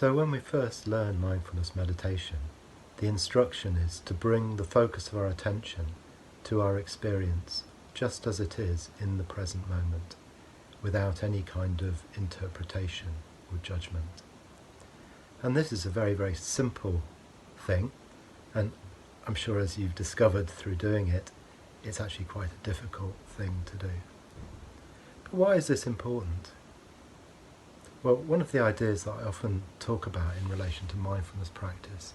So when we first learn mindfulness meditation, the instruction is to bring the focus of our attention to our experience just as it is in the present moment, without any kind of interpretation or judgment. And this is a very, very simple thing, and I'm sure as you've discovered through doing it, it's actually quite a difficult thing to do. But why is this important? Well, one of the ideas that I often talk about in relation to mindfulness practice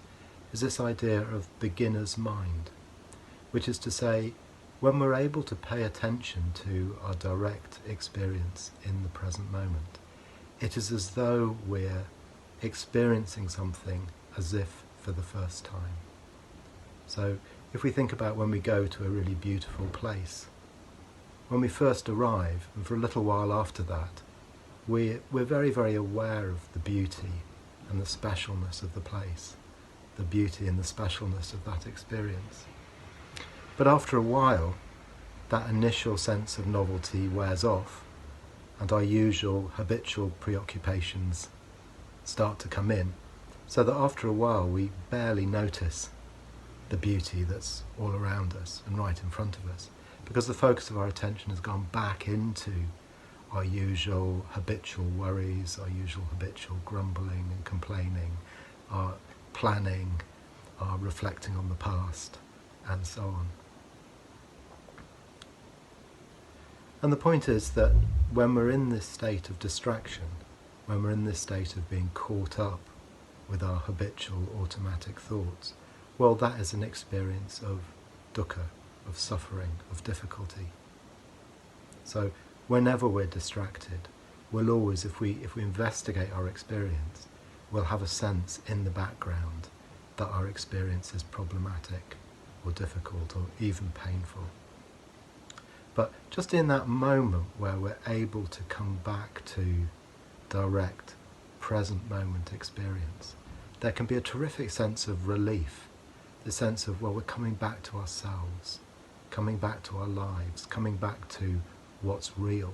is this idea of beginner's mind, which is to say, when we're able to pay attention to our direct experience in the present moment, it is as though we're experiencing something as if for the first time. So if we think about when we go to a really beautiful place, when we first arrive, and for a little while after that, we're very, very aware of the beauty and the specialness of the place, the beauty and the specialness of that experience. But after a while, that initial sense of novelty wears off, and our usual habitual preoccupations start to come in, so that after a while we barely notice the beauty that's all around us and right in front of us, because the focus of our attention has gone back into our usual habitual worries, our usual habitual grumbling and complaining, our planning, our reflecting on the past, and so on. And the point is that when we're in this state of distraction, when we're in this state of being caught up with our habitual automatic thoughts, well, that is an experience of dukkha, of suffering, of difficulty. So whenever we're distracted, we'll always, if we investigate our experience, we'll have a sense in the background that our experience is problematic or difficult or even painful. But just in that moment where we're able to come back to direct, present moment experience, there can be a terrific sense of relief, the sense of, well, we're coming back to ourselves, coming back to our lives, coming back to what's real,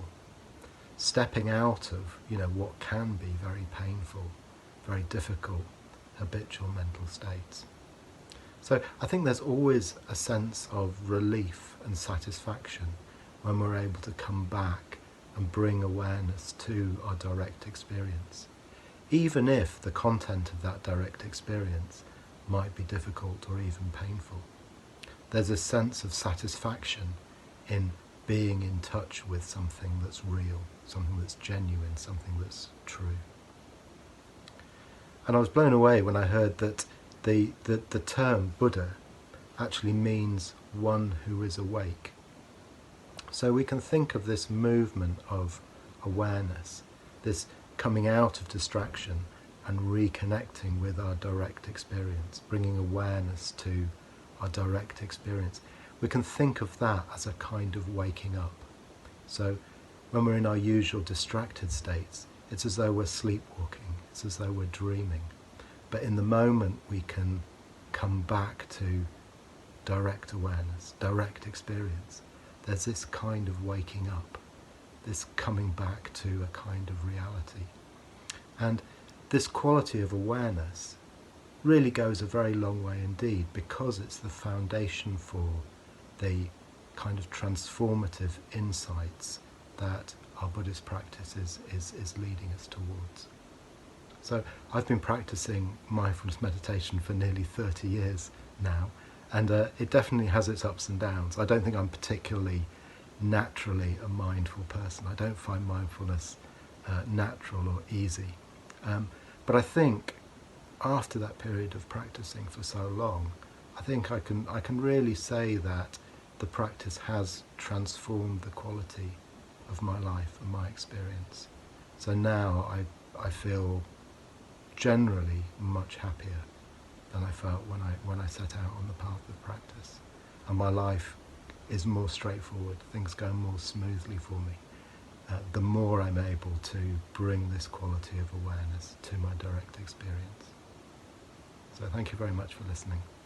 stepping out of, what can be very painful, very difficult, habitual mental states. So I think there's always a sense of relief and satisfaction when we're able to come back and bring awareness to our direct experience, even if the content of that direct experience might be difficult or even painful. There's a sense of satisfaction in being in touch with something that's real, something that's genuine, something that's true. And I was blown away when I heard that the term Buddha actually means one who is awake. So we can think of this movement of awareness, this coming out of distraction and reconnecting with our direct experience, bringing awareness to our direct experience. We can think of that as a kind of waking up. So when we're in our usual distracted states, it's as though we're sleepwalking, it's as though we're dreaming. But in the moment we can come back to direct awareness, direct experience. There's this kind of waking up, this coming back to a kind of reality. And this quality of awareness really goes a very long way indeed, because it's the foundation for the kind of transformative insights that our Buddhist practice is leading us towards. So I've been practicing mindfulness meditation for nearly 30 years now, and it definitely has its ups and downs. I don't think I'm particularly naturally a mindful person. I don't find mindfulness natural or easy. But I think after that period of practicing for so long, I think I can really say that the practice has transformed the quality of my life and my experience. So now I feel generally much happier than I felt when I set out on the path of practice. And my life is more straightforward, things go more smoothly for me. The more I'm able to bring this quality of awareness to my direct experience. So thank you very much for listening.